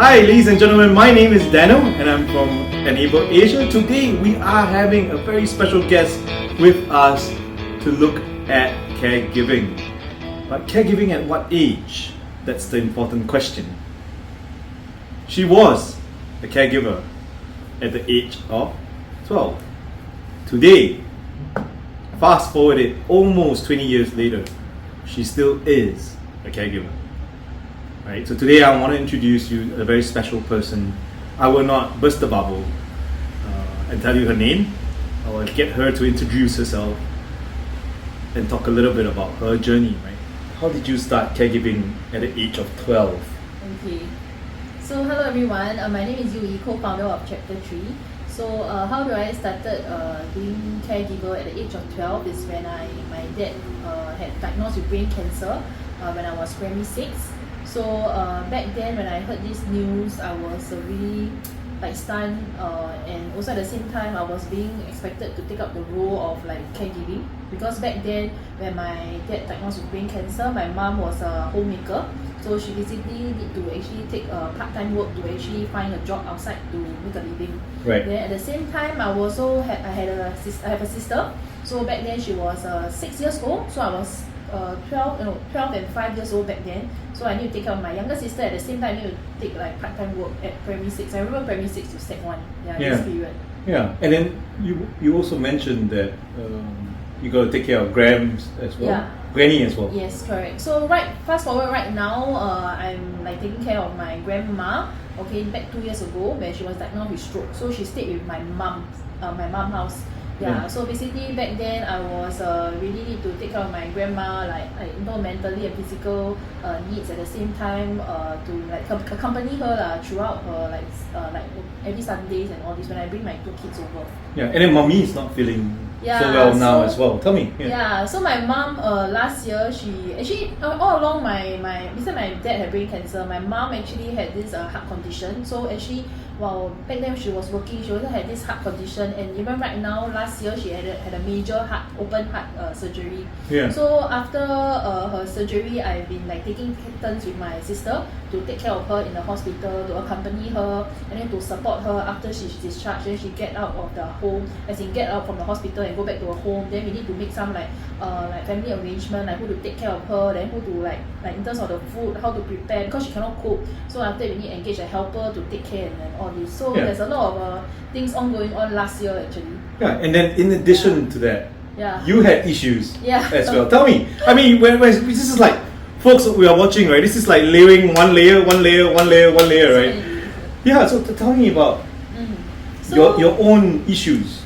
Hi ladies and gentlemen, my name is Daniel and I'm from Enable Asia. Today we are having a very special guest with us to look at caregiving. But caregiving at what age? That's the important question. She was a caregiver at the age of 12. Today, fast forwarded almost 20 years later, she still is a caregiver. Right, so today I want to introduce you a very special person. I will not burst the bubble and tell you her name. I will get her to introduce herself and talk a little bit about her journey. Right? How did you start caregiving at the age of 12? Okay, so hello everyone. My name is Youyi, co-founder of Chapter 3. So how do I started doing caregiver at the age of 12 is when my dad had diagnosed with brain cancer when I was primary 6. So back then when I heard this news, I was really stunned, and also at the same time I was being expected to take up the role of caregiving, because back then when my dad diagnosed with brain cancer, my mom was a homemaker, so she basically need to actually take a part-time work to actually find a job outside to make a living. Right. Then at the same time I have a sister. So back then she was 6 years old, so I was 12 and 5 years old back then. So I need to take care of my younger sister. At the same time I need to take part-time work at primary 6. I remember primary 6 to sec 1. This period. Yeah, and then you also mentioned that you got to take care of Grams as well. Yeah. Granny as well. Yes, correct. So fast forward right now, I'm taking care of my grandma. Okay, back 2 years ago when she was diagnosed with stroke. So she stayed with my mom house. Yeah, so basically back then I was really need to take care of my grandma, mentally and physical needs at the same time, to accompany her throughout her every Sundays and all this when I bring my 2 kids over. Yeah, and then mommy is not feeling so well now as well. Tell me. Yeah, so my mom last year, she actually all along besides my dad had brain cancer, my mom actually had this heart condition. So actually, back then she was working, she also had this heart condition, and even right now, last year she had a major open heart surgery. Yeah. So after her surgery, I've been taking turns with my sister to take care of her in the hospital, to accompany her, and then to support her after she's discharged. Then she get out of the home, get out from the hospital and go back to her home. Then we need to make some family arrangement, who to take care of her, then who to in terms of the food, how to prepare, because she cannot cook. So after we need to engage a helper to take care and all this. So there's a lot of things ongoing on last year actually. Yeah, and then in addition to that, you had issues as well. Tell me, I mean, when this is folks we are watching, right? This is layering one layer, right? Yeah, so tell me about your own issues.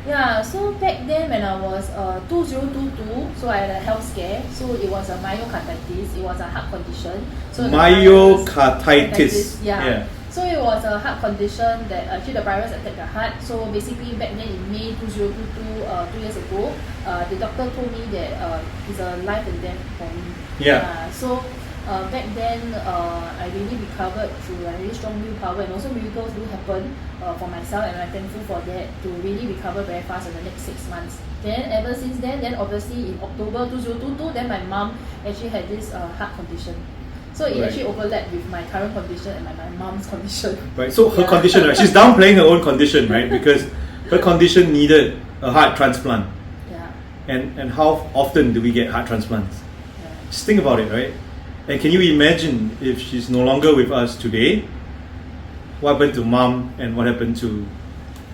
Yeah, so back then when I was 2022, so I had a health scare. So it was a myocarditis, it was a heart condition. So myocarditis. Yeah. So it was a heart condition that actually the virus attacked the heart. So basically back then in May 2022, 2 years ago, the doctor told me that it's a life and death for me. Yeah. So back then I really recovered through really strong willpower, and also miracles do happen for myself, and I'm thankful for that, to really recover very fast in the next 6 months. Then ever since then obviously in October 2022, then my mom actually had this heart condition. So it actually overlapped with my current condition and my mom's condition. Right, so her condition, right? She's downplaying her own condition, right? Because her condition needed a heart transplant. Yeah. And how often do we get heart transplants? Yeah. Just think about it, right? And can you imagine if she's no longer with us today, what happened to mom and what happened to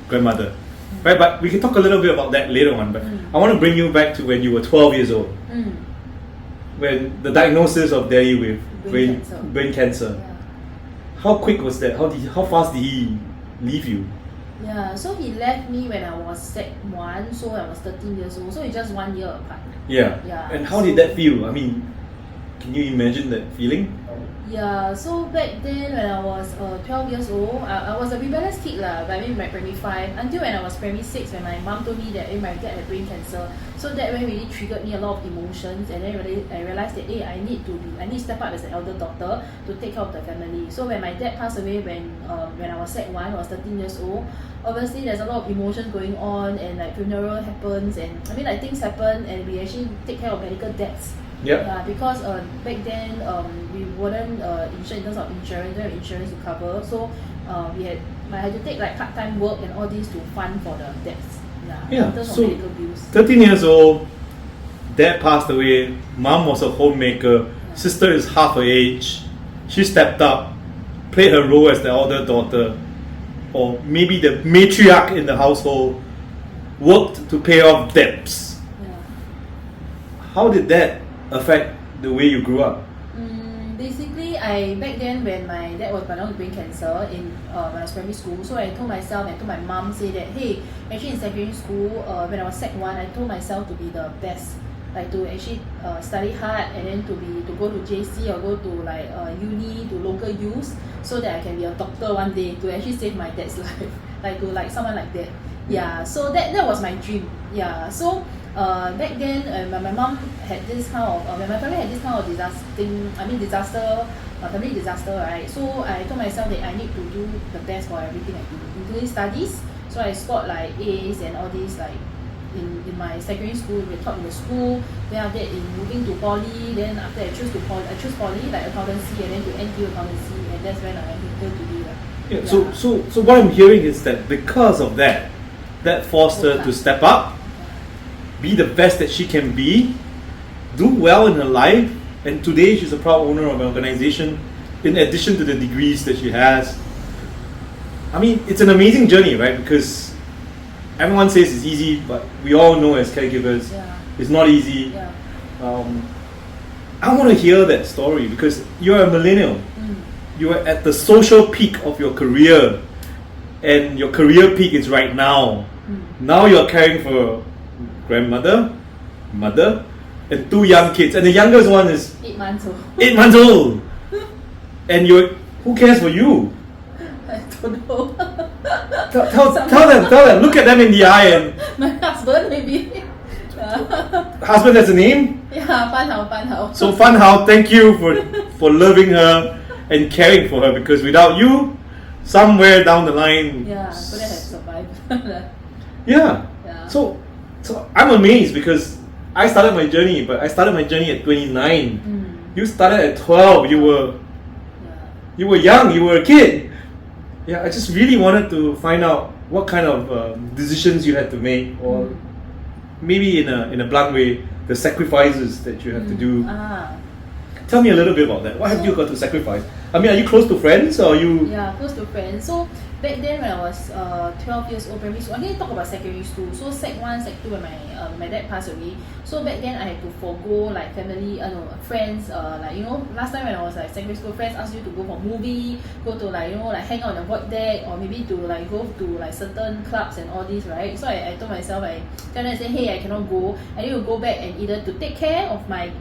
grandmother? Right, but we can talk a little bit about that later on. But I want to bring you back to when you were 12 years old. When the diagnosis of Daddy with brain cancer. Yeah. How quick was that? How fast did he leave you? Yeah, so he left me when I was sec 1, so I was 13 years old. So it's just 1 year apart. Yeah. And how did that feel? I mean, can you imagine that feeling? Yeah, so back then when I was 12 years old, I was a rebellious kid but I mean primary 5, until when I was primary 6, when my mom told me that my dad had brain cancer. So that really triggered me a lot of emotions, and then I realized that I need to step up as an elder daughter to take care of the family. So when my dad passed away when I was sec 1, I was 13 years old, obviously there's a lot of emotions going on, and funeral happens, and I mean things happen, and we actually take care of medical debts Yeah. Yeah, because back then we weren't insured in terms of insurance, don't have insurance to cover. So I had to take like part-time work and all this to fund for the debts. Yeah, In terms so of medical bills. 13 years old, dad passed away, mom was a homemaker, sister is half her age. She stepped up, played her role as the elder daughter, or maybe the matriarch in the household, worked to pay off debts. Yeah. How did that affect the way you grew up? Basically, back then when my dad was diagnosed with brain cancer when I was primary school, so I told myself and told my mom say that, hey, actually in secondary school, when I was Sec 1, I told myself to be the best, like to actually study hard and then to go to JC or go to like uni, to local use, so that I can be a doctor one day to actually save my dad's life, like to like someone like that. Yeah, so that was my dream. Yeah, so back then when my mom had this kind of when my family had this kind of family disaster, right? So I told myself that I need to do the best for everything I do, including studies. So I scored like A's and all these like in my secondary school, we taught in the school. Then after that, in moving to poly, then after I choose poly like accountancy and then to NTU accountancy, and that's when I entered to be Yeah. So what I'm hearing is that because of that forced her to step up, be the best that she can be, do well in her life, and today she's a proud owner of an organization in addition to the degrees that she has. I mean, it's an amazing journey, right? Because everyone says it's easy, but we all know as caregivers, it's not easy. Yeah. I want to hear that story because you're a millennial. You are at the social peak of your career, and your career peak is right now. Now you're caring for grandmother, mother, and 2 young kids, and the youngest one is 8 months old. 8 months old. And who cares for you? I don't know. Tell them, look at them in the eye, and My husband maybe. husband has a name. Yeah, Fan Hao. So Fan Hao, thank you for loving her and caring for her, because without you, somewhere down the line, couldn't have survived. yeah. So I'm amazed because I started my journey at 29. You started at 12. You were young. You were a kid. Yeah, I just really wanted to find out what kind of decisions you had to make, or maybe in a blunt way, the sacrifices that you have to do. Tell me a little bit about that. What have you got to sacrifice? I mean, are you close to friends, or are you? Yeah, close to friends. So back then when I was 12 years old, primary school, I didn't talk about secondary school. So Sec 1, Sec 2 when my dad passed away. So back then I had to forego like family, friends. Like last time when I was like secondary school, friends asked you to go for movie, go to like like hang out on the void deck, or maybe to like go to like certain clubs and all this, right? So I told myself, I said, hey, I cannot go. I need to go back and either to take care of my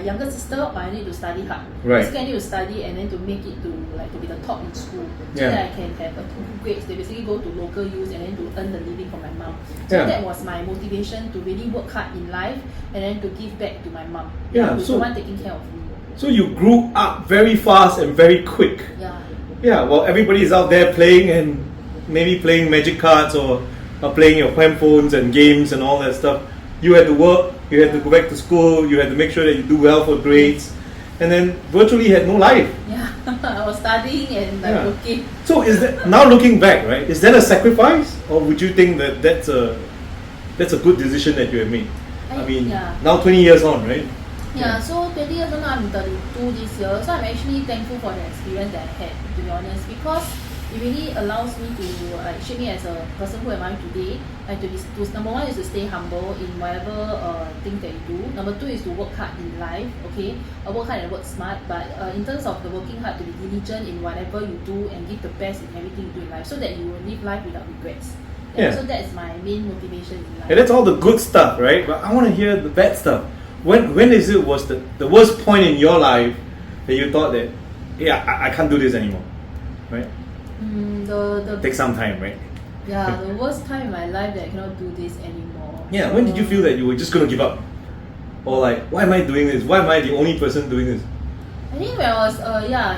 younger sister, or I need to study hard. Right. Basically, I need to study and then to make it to be the top in school, so that I can have a good grades. They basically go to local use and then to earn the living for my mom. So that was my motivation to really work hard in life and then to give back to my mom. Who's the one taking care of me. So you grew up very fast and very quick. Yeah, well, everybody is out there playing, and maybe playing magic cards or playing your phones and games and all that stuff. You had to work, you had to go back to school, you had to make sure that you do well for grades, and then virtually had no life. Yeah, I was studying and working. So is that, now looking back, right, is that a sacrifice, or would you think that that's a good decision that you have made? I mean, now 20 years on, right? Yeah, so 20 years on, I'm 32 this year, so I'm actually thankful for the experience that I had, to be honest, because it really allows me to like shape me as a person who am I today. Like to number one is to stay humble in whatever thing that you do. Number two is to work hard in life, okay? Work hard and work smart, but in terms of the working hard, to be diligent in whatever you do and give the best in everything you do in life, so that you will live life without regrets. So that's my main motivation in life. And that's all the good stuff, right? But I want to hear the bad stuff. When was the worst point in your life that you thought that, I can't do this anymore, right? Take some time, right? Yeah, the worst time in my life that I cannot do this anymore. Yeah, when did you feel that you were just going to give up? Or like, why am I doing this? Why am I the only person doing this? I think when I was,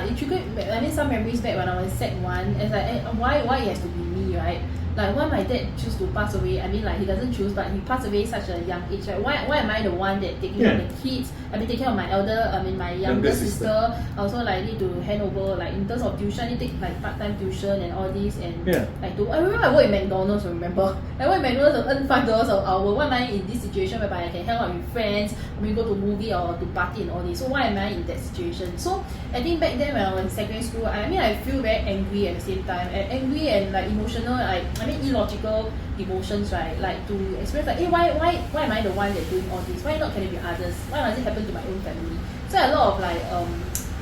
it triggered, some memories back when I was Sec 1. It's like, why it has to be me, right? like why my dad choose to pass away. I mean, like he doesn't choose, but he passed away such a young age. Like why am I the one that taking care of the kids? I mean, taking care of my younger sister. I also like need to hand over, like in terms of tuition, I need to take like part-time tuition and all this, and like I remember I work in McDonald's. Remember, I work in McDonald's and earn $5 an hour. Why am I in this situation whereby I can hang out with friends, I mean, go to movie or to party and all this? So why am I in that situation? So I think back then when I was in secondary school, I mean, I feel very angry at the same time, angry and like emotional, like I mean illogical emotions, right? Like to experience like, hey, why am I the one that doing all this? Why not can it be others? Why must it happen to my own family? So a lot of like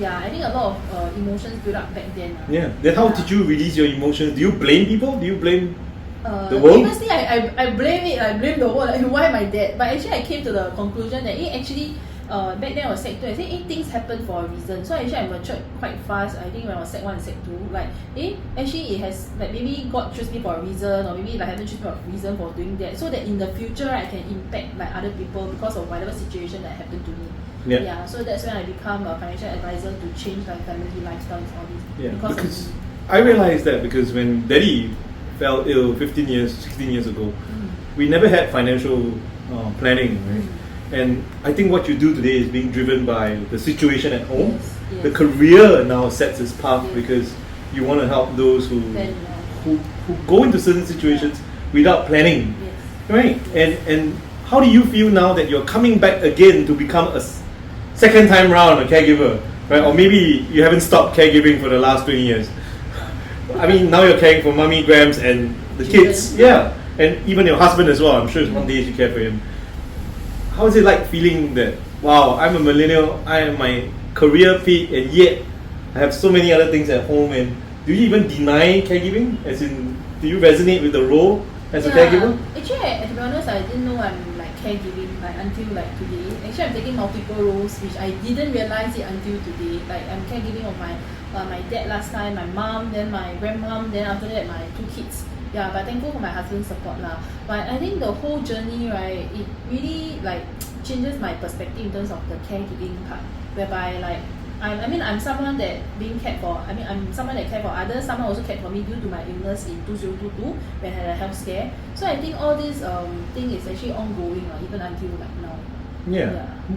I think a lot of emotions built up back then. Then how did you release your emotions? Do you blame people? Do you blame the world? Honestly, I blame it. I blame the world. Like, why my dad? But actually, I came to the conclusion that actually. Back then I was Sec 2, I said, things happen for a reason. So actually I matured quite fast. I think when I was Sec 1 and Sec 2, like, actually it has, like maybe God chose me for a reason, or maybe like haven't choose me for a reason for doing that, so that in the future I can impact like other people because of whatever situation that happened to me. So that's when I become a financial advisor to change like family lifestyles, all this. Because I realized that because when Daddy fell ill 16 years ago, we never had financial planning, right? And I think what you do today is being driven by the situation at home. The career now sets its path because you want to help those who go into certain situations without planning, right? And how do you feel now that you're coming back again to become a second time round a caregiver, right? Or maybe you haven't stopped caregiving for the last 20 years. I mean, now you're caring for mommy, grams, and the kids, and even your husband as well. I'm sure one day you care for him. How is it like feeling that, wow, I'm a millennial, I am my career peak, and yet I have so many other things at home? And do you even deny caregiving? As in, do you resonate with the role as a caregiver? Actually, to be honest, I didn't know I'm like caregiving like until like today. Actually, I'm taking multiple roles, which I didn't realize it until today. Like I'm caregiving of my dad last time, my mom, then my grandmom, then after that my 2 kids. But thankful for my husband's support lah. But I think the whole journey, right, it really like changes my perspective in terms of the caregiving part, whereby like I'm someone that being cared for. I mean, I'm someone that cared for others. Someone also cared for me due to my illness in 2022 when I had a health scare. So I think all this thing is actually ongoing, even until like now.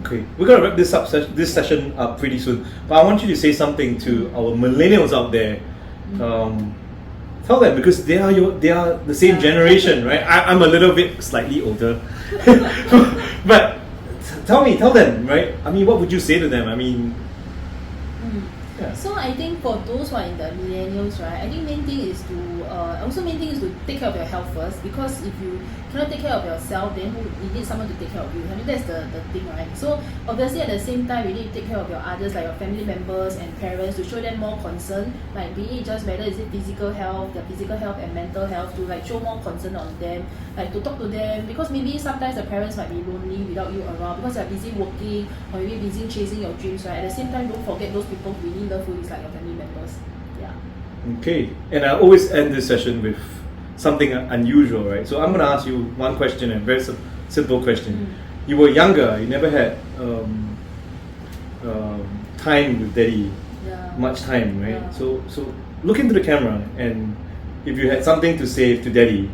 Okay. We're gonna wrap this session up pretty soon. But I want you to say something to our millennials out there. Tell them, because they are the same generation, right? I'm a little bit slightly older, but tell them, right? I mean, what would you say to them? I mean, So I think for those who are in the millennials, right, I think main thing is to take care of your health first, because if you cannot take care of yourself, then you need someone to take care of you. I mean, that's the thing, right? So obviously at the same time, you need to take care of your others, like your family members and parents, to show them more concern, like be it just whether is it physical health, their physical health and mental health, to like show more concern on them, like to talk to them, because maybe sometimes the parents might be lonely without you around because they're busy working or maybe busy chasing your dreams, right? At the same time, don't forget those people who really love you, is like your family members. Okay, and I always end this session with something unusual, right? So I'm going to ask you one question, a very simple question. You were younger, you never had time with Daddy, much time, right? So look into the camera, and if you had something to say to Daddy,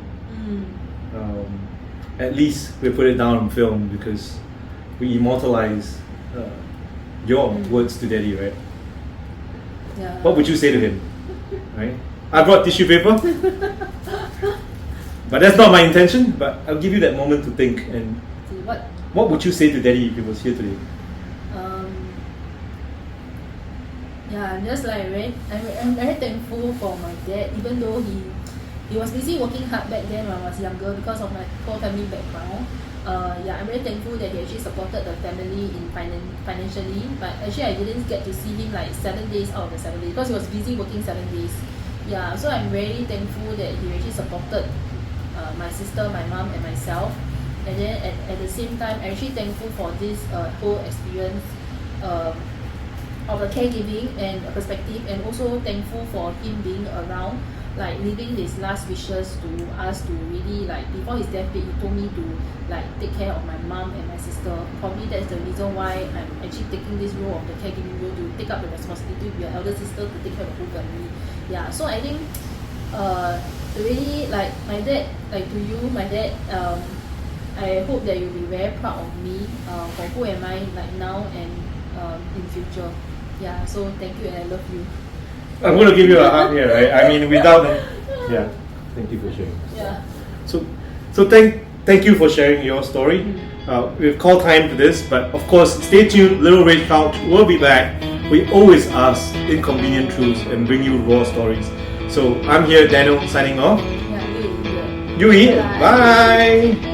at least we put it down on film, because we immortalize your words to Daddy, right? What would you say to him? Right? I brought tissue paper, but that's not my intention. But I'll give you that moment to think. And what would you say to Daddy if he was here today? I'm just like I'm very thankful for my dad, even though he was busy working hard back then when I was younger because of my poor family background. I'm very thankful that he actually supported the family in financially, but actually I didn't get to see him like 7 days out of the 7 days because he was busy working 7 days. So I'm very thankful that he actually supported my sister, my mom, and myself. And then at the same time, I'm actually thankful for this whole experience of the caregiving and perspective, and also thankful for him being around, like leaving his last wishes to us to really, like before his deathbed, he told me to like take care of my mom and my sister. Probably that's the reason why I'm actually taking this role of the caregiving role, to take up the responsibility of your elder sister to take care of the whole family. So I think really like my dad, like to you, my dad. I hope that you'll be very proud of me for who am I like now and in future. Yeah. So thank you and I love you. I'm going to give you a hug here, right? I mean, without yeah. Thank you for sharing. Yeah. So thank you for sharing your story. We've called time for this, but of course, stay tuned. Little Red Couch will be back. We always ask inconvenient truths and bring you raw stories. So I'm here, Daniel, signing off. Yeah. Youyi, Bye. bye.